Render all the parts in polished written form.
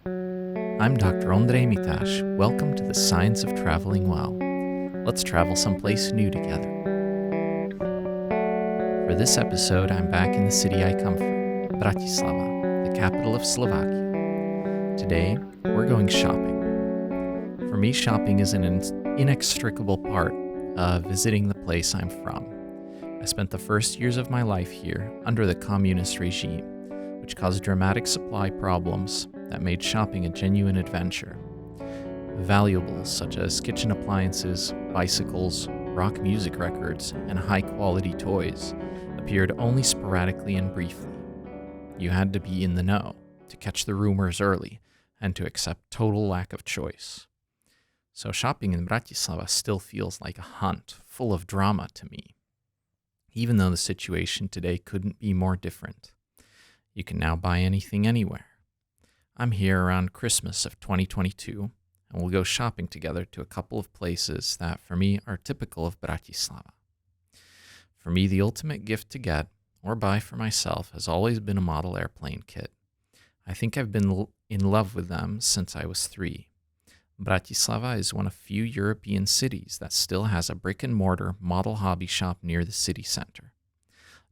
I'm Dr. Ondrej Mitaš. Welcome to the Science of Traveling Well. Let's travel someplace new together. For this episode, I'm back in the city I come from, Bratislava, the capital of Slovakia. Today, we're going shopping. For me, shopping is an inextricable part of visiting the place I'm from. I spent the first years of my life here under the communist regime, which caused dramatic supply problems that made shopping a genuine adventure. Valuables such as kitchen appliances, bicycles, rock music records, and high-quality toys appeared only sporadically and briefly. You had to be in the know to catch the rumors early and to accept total lack of choice. So shopping in Bratislava still feels like a hunt, full of drama to me. Even though the situation today couldn't be more different. You can now buy anything anywhere. I'm here around Christmas of 2022, and we'll go shopping together to a couple of places that, for me, are typical of Bratislava. For me, the ultimate gift to get, or buy for myself, has always been a model airplane kit. I think I've been in love with them since I was 3. Bratislava is one of few European cities that still has a brick-and-mortar model hobby shop near the city center.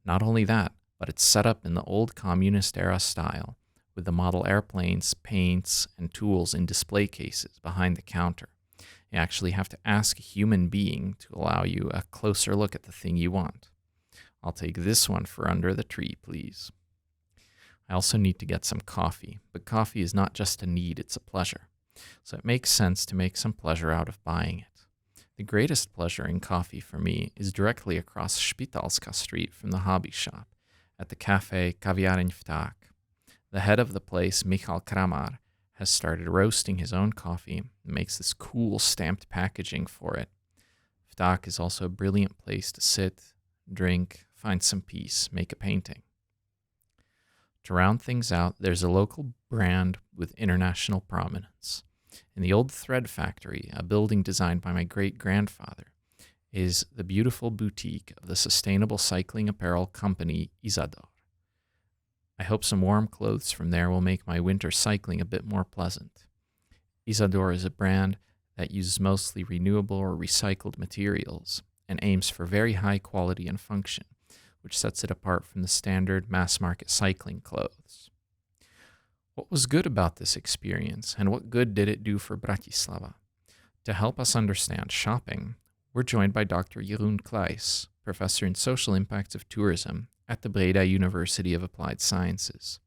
Not only that, but it's set up in the old communist-era style, with the model airplanes, paints, and tools in display cases behind the counter. You actually have to ask a human being to allow you a closer look at the thing you want. I'll take this one for under the tree, please. I also need to get some coffee, but coffee is not just a need, it's a pleasure. So it makes sense to make some pleasure out of buying it. The greatest pleasure in coffee for me is directly across Spitalska Street from the hobby shop, at the café Kaviaren Vtak. The head of the place, Michal Kramar, has started roasting his own coffee and makes this cool stamped packaging for it. Vtak is also a brilliant place to sit, drink, find some peace, make a painting. To round things out, there's a local brand with international prominence. In the old thread factory, a building designed by my great-grandfather, is the beautiful boutique of the sustainable cycling apparel company Isadore. I hope some warm clothes from there will make my winter cycling a bit more pleasant. Isadore is a brand that uses mostly renewable or recycled materials and aims for very high quality and function, which sets it apart from the standard mass-market cycling clothes. What was good about this experience, and what good did it do for Bratislava? To help us understand shopping, we're joined by Dr. Jeroen Klijs, professor in social impacts of tourism at the Breda University of Applied Sciences.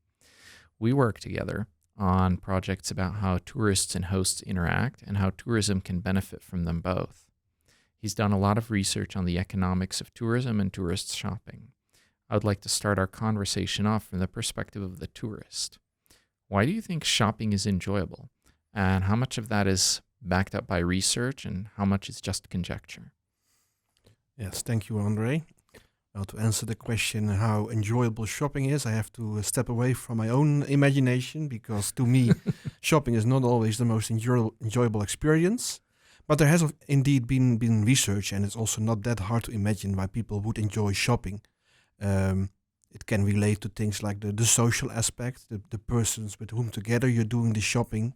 We work together on projects about how tourists and hosts interact and how tourism can benefit from them both. He's done a lot of research on the economics of tourism and tourist shopping. I would like to start our conversation off from the perspective of the tourist. Why do you think shopping is enjoyable? And how much of that is backed up by research and how much is just conjecture? Yes, thank you, Ondrej. Well, to answer the question how enjoyable shopping is, I have to step away from my own imagination because to me, shopping is not always the most enjoyable experience. But there has indeed been research, and it's also not that hard to imagine why people would enjoy shopping. It can relate to things like the social aspect, the persons with whom together you're doing the shopping.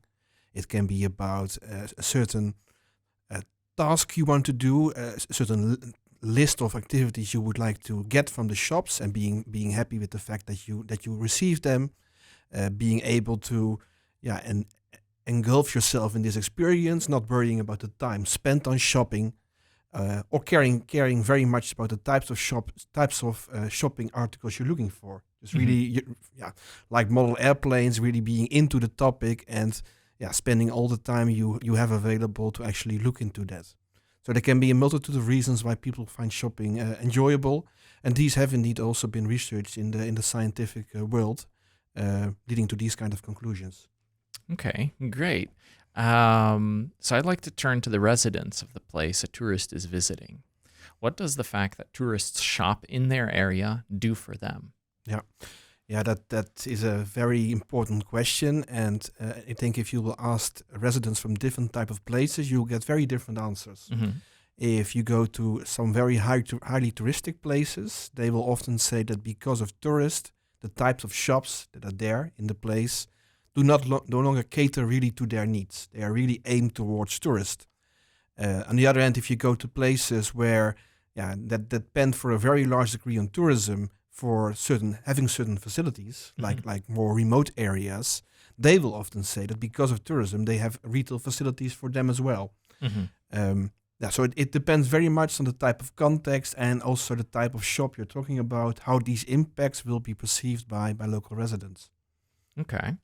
It can be about a certain task you want to do, a certain list of activities you would like to get from the shops, and being happy with the fact that you receive them, being able to and engulf yourself in this experience, not worrying about the time spent on shopping, or caring very much about the types of shopping articles you're looking for. Just really, like model airplanes, really being into the topic and spending all the time you have available to actually look into that. So there can be a multitude of reasons why people find shopping enjoyable, and these have indeed also been researched in the scientific world, leading to these kind of conclusions. Okay, great. So I'd like to turn to the residents of the place a tourist is visiting. What does the fact that tourists shop in their area do for them? That is a very important question, and I think if you will ask residents from different type of places, you'll get very different answers. Mm-hmm. If you go to some very highly touristic places, they will often say that because of tourists, the types of shops that are there in the place no longer cater really to their needs. They are really aimed towards tourists. On the other hand, if you go to places where that depend for a very large degree on tourism for having certain facilities, like more remote areas, they will often say that because of tourism, they have retail facilities for them as well. So it depends very much on the type of context and also the type of shop you're talking about, how these impacts will be perceived by local residents. Okay.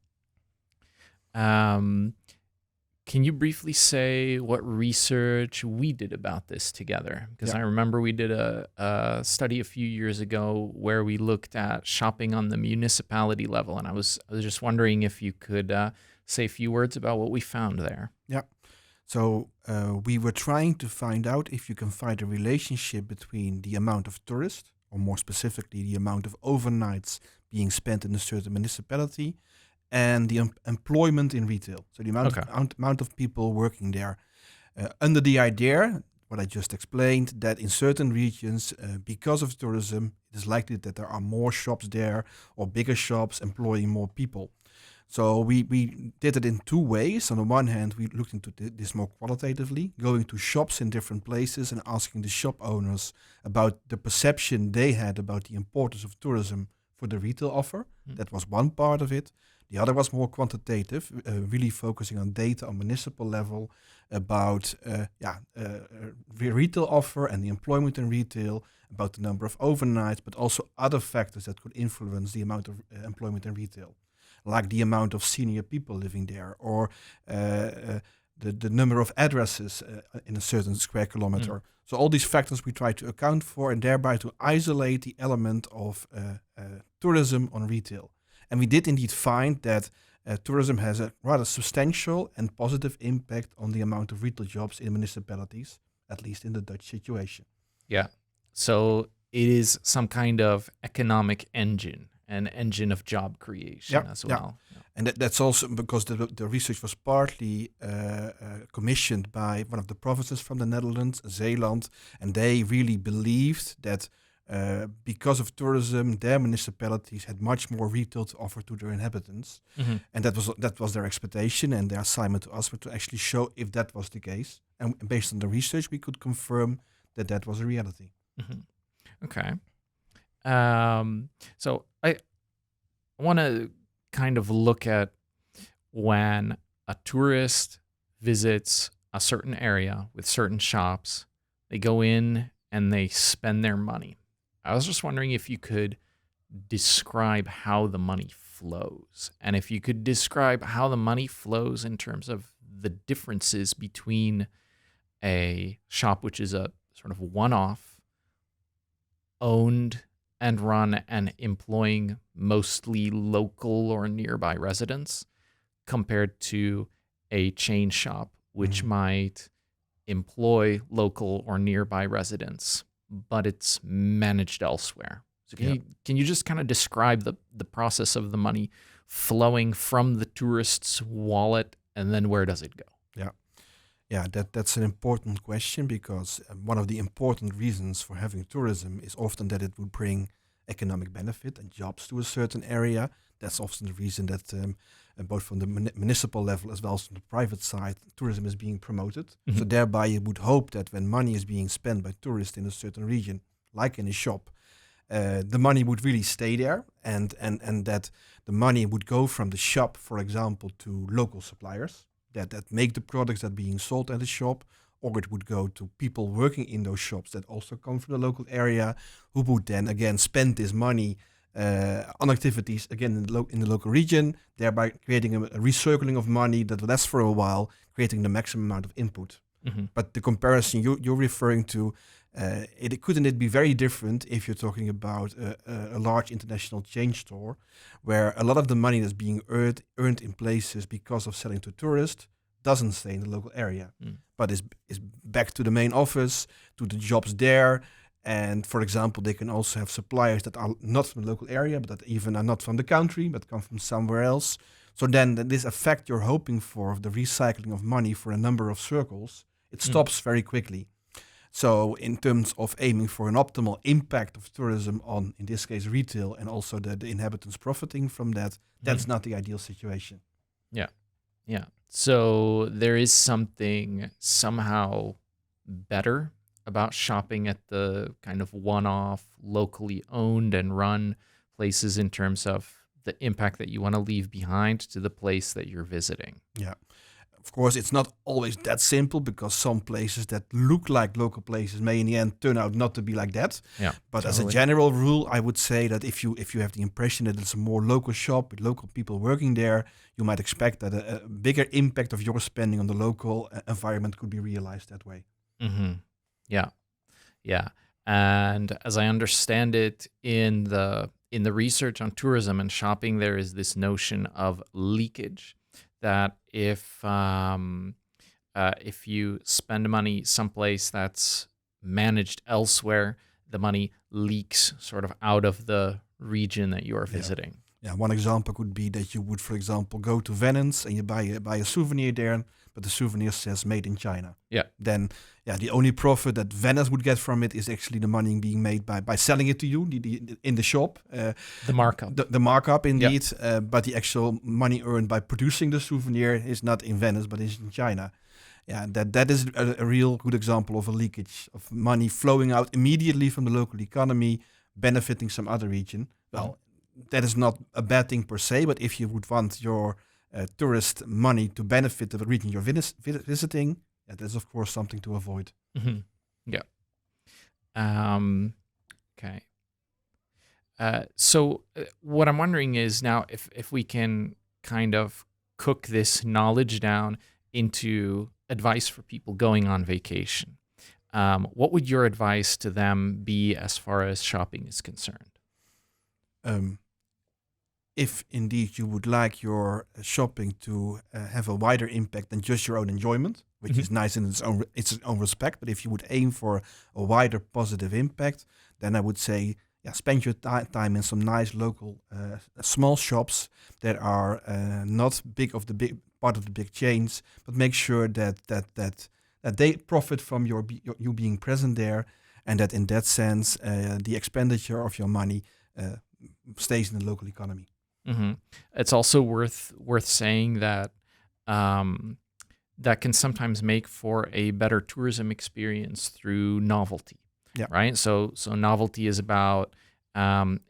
Can you briefly say what research we did about this together? Because I remember we did a study a few years ago where we looked at shopping on the municipality level, and I was just wondering if you could say a few words about what we found there. Yeah. So we were trying to find out if you can find a relationship between the amount of tourists, or more specifically, the amount of overnights being spent in a certain municipality, and the employment in retail. So the amount of people working there. Under the idea, what I just explained, that in certain regions, because of tourism, it is likely that there are more shops there or bigger shops employing more people. So we did it in two ways. On the one hand, we looked into this more qualitatively, going to shops in different places and asking the shop owners about the perception they had about the importance of tourism for the retail offer. That was one part of it. The other was more quantitative, really focusing on data on municipal level about retail offer and the employment in retail, about the number of overnights, but also other factors that could influence the amount of employment in retail, like the amount of senior people living there, or the number of addresses in a certain square kilometer. So all these factors we try to account for, and thereby to isolate the element of tourism on retail. And we did indeed find that tourism has a rather substantial and positive impact on the amount of retail jobs in municipalities, at least in the Dutch situation. Yeah. So it is some kind of economic engine, an engine of job creation as well. Yeah. And that's also because the research was partly commissioned by one of the provinces from the Netherlands, Zeeland, and they really believed that because of tourism, their municipalities had much more retail to offer to their inhabitants. And that was their expectation, and their assignment to us was to actually show if that was the case. And based on the research, we could confirm that was a reality. Okay. So I want to kind of look at when a tourist visits a certain area with certain shops, they go in and they spend their money. I was just wondering if you could describe how the money flows, and if you could describe how the money flows in terms of the differences between a shop which is a sort of one-off, owned and run and employing mostly local or nearby residents, compared to a chain shop which might employ local or nearby residents, but it's managed elsewhere. So can you just kind of describe the process of the money flowing from the tourist's wallet, and then where does it go? Yeah, that's an important question, because one of the important reasons for having tourism is often that it would bring economic benefit and jobs to a certain area. That's often the reason that both from the municipal level as well as from the private side, tourism is being promoted. So thereby you would hope that when money is being spent by tourists in a certain region, like in a shop, the money would really stay there, and that the money would go from the shop, for example, to local suppliers that make the products that are being sold at the shop, or it would go to people working in those shops that also come from the local area, who would then again spend this money on activities again in the local region, thereby creating a recircling of money that lasts for a while, creating the maximum amount of input. But the comparison you're referring to, couldn't it be very different if you're talking about a large international chain store, where a lot of the money that's being earned in places because of selling to tourists doesn't stay in the local area, but is back to the main office, to the jobs there. And for example, they can also have suppliers that are not from the local area, but that even are not from the country, but come from somewhere else. So then this effect you're hoping for of the recycling of money for a number of circles, it stops very quickly. So in terms of aiming for an optimal impact of tourism on, in this case, retail, and also the inhabitants profiting from that, that's not the ideal situation. Yeah. Yeah. So there is something somehow better about shopping at the kind of one-off, locally owned and run places in terms of the impact that you want to leave behind to the place that you're visiting. Yeah. Of course, it's not always that simple because some places that look like local places may in the end turn out not to be like that. Yeah. But as a totally. general rule, I would say that if you have the impression that it's a more local shop with local people working there, you might expect that a bigger impact of your spending on the local environment could be realized that way. Mm-hmm. Yeah. Yeah. And as I understand it in the research on tourism and shopping, there is this notion of leakage that if you spend money someplace that's managed elsewhere, the money leaks sort of out of the region that you are visiting. Yeah, one example could be that you would, for example, go to Venice and you buy a souvenir there, but the souvenir says made in China. Yeah. Then, the only profit that Venice would get from it is actually the money being made by selling it to you in the shop. The markup. The markup, indeed. But the actual money earned by producing the souvenir is not in Venice, but is in China. Yeah, that is a real good example of a leakage of money flowing out immediately from the local economy, benefiting some other region. Well, that is not a bad thing per se, but if you would want your tourist money to benefit the region you're visiting, that is of course something to avoid. Mm-hmm. Yeah. Okay. So what I'm wondering is now if we can kind of cook this knowledge down into advice for people going on vacation. What would your advice to them be as far as shopping is concerned? If indeed you would like your shopping to have a wider impact than just your own enjoyment, which is nice in its own respect, but if you would aim for a wider positive impact, then I would say, spend your time in some nice local small shops that are not big part of the big chains, but make sure that they profit from you being present there, and that in that sense the expenditure of your money stays in the local economy. Mm-hmm. It's also worth saying that that can sometimes make for a better tourism experience through novelty. Yeah. Right. So novelty is about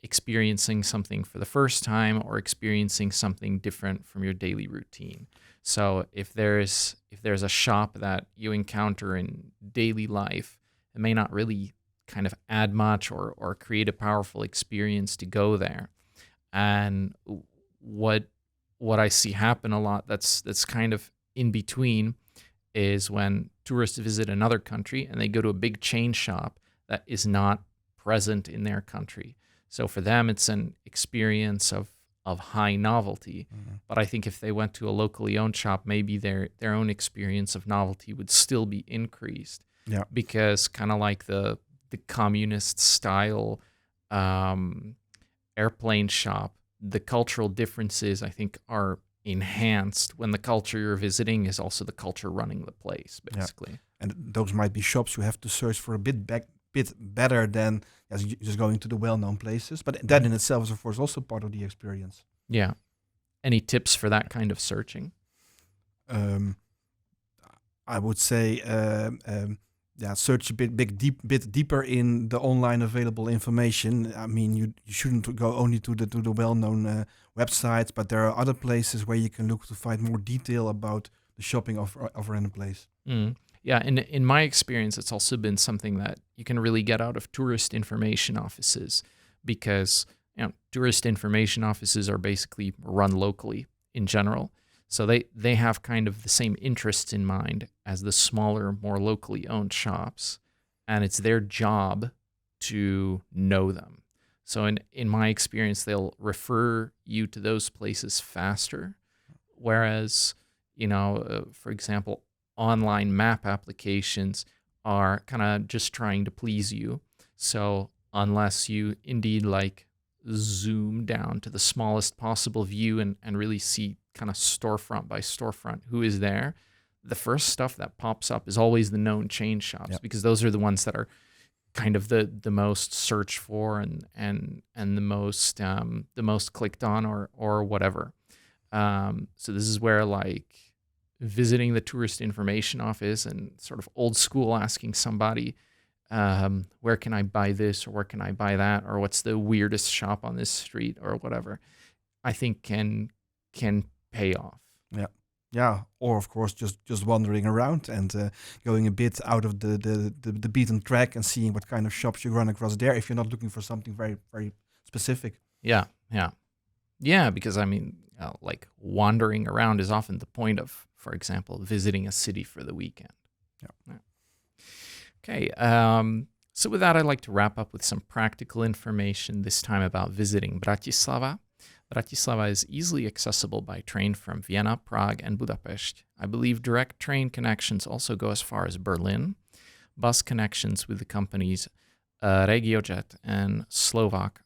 experiencing something for the first time or experiencing something different from your daily routine. So if there's a shop that you encounter in daily life, it may not really kind of add much or create a powerful experience to go there. And what I see happen a lot that's kind of in between is when tourists visit another country and they go to a big chain shop that is not present in their country. So for them, it's an experience of high novelty. Mm-hmm. But I think if they went to a locally owned shop, maybe their own experience of novelty would still be increased. Yeah. Because kind of like the communist style airplane shop, the cultural differences, I think, are enhanced when the culture you're visiting is also the culture running the place, basically. Yeah. And those might be shops you have to search for a bit better than just going to the well-known places. But that in itself is, of course, also part of the experience. Yeah. Any tips for that kind of searching? I would say search a bit deeper in the online available information. I mean, you shouldn't go only to the well-known websites, but there are other places where you can look to find more detail about the shopping offer in a place. Mm. Yeah, and in my experience, it's also been something that you can really get out of tourist information offices, because tourist information offices are basically run locally in general. So they have kind of the same interests in mind as the smaller, more locally owned shops, and it's their job to know them. So in my experience, they'll refer you to those places faster, whereas, for example, online map applications are kind of just trying to please you. So unless you indeed zoom down to the smallest possible view and really see kind of storefront by storefront who is there, the first stuff that pops up is always the known chain shops, because those are the ones that are kind of the most searched for and the most clicked on or whatever. So this is where like visiting the tourist information office and sort of old school asking somebody, where can I buy this or where can I buy that or what's the weirdest shop on this street or whatever, I think can pay off. Yeah, or of course just wandering around and going a bit out of the beaten track and seeing what kind of shops you run across there if you're not looking for something very, very specific. Yeah, because I mean, like wandering around is often the point of, for example, visiting a city for the weekend. Yeah. Okay, so with that, I'd like to wrap up with some practical information, this time about visiting Bratislava. Bratislava is easily accessible by train from Vienna, Prague, and Budapest. I believe direct train connections also go as far as Berlin. Bus connections with the companies RegioJet and Slovak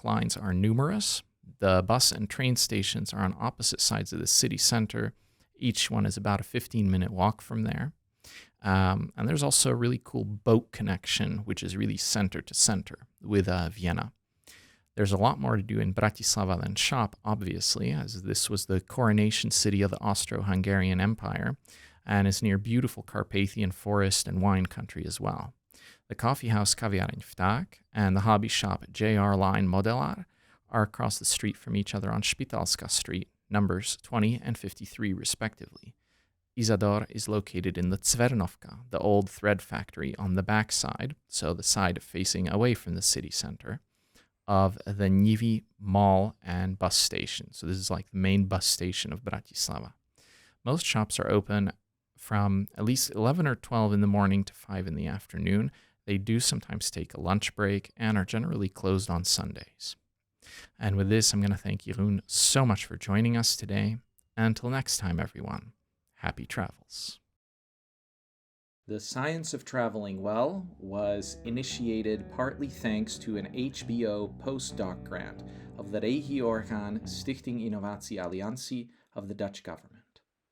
lines are numerous. The bus and train stations are on opposite sides of the city center. Each one is about a 15-minute walk from there. And there's also a really cool boat connection, which is really center to center with Vienna. There's a lot more to do in Bratislava than shop, obviously, as this was the coronation city of the Austro-Hungarian Empire and is near beautiful Carpathian forest and wine country as well. The coffee house Kaviaren Vtak and the hobby shop Line Modelar are across the street from each other on Spitalska Street, numbers 20 and 53 respectively. Isadore is located in the Cvernovka, the old thread factory on the back side, so the side facing away from the city center, of the Nivi Mall and bus station. So this is like the main bus station of Bratislava. Most shops are open from at least 11 or 12 in the morning to 5 in the afternoon. They do sometimes take a lunch break and are generally closed on Sundays. And with this, I'm going to thank Jeroen so much for joining us today. And until next time, everyone, happy travels. The Science of Traveling Well was initiated partly thanks to an HBO postdoc grant of the Regieorgaan Stichting Innovatie Alliantie of the Dutch government.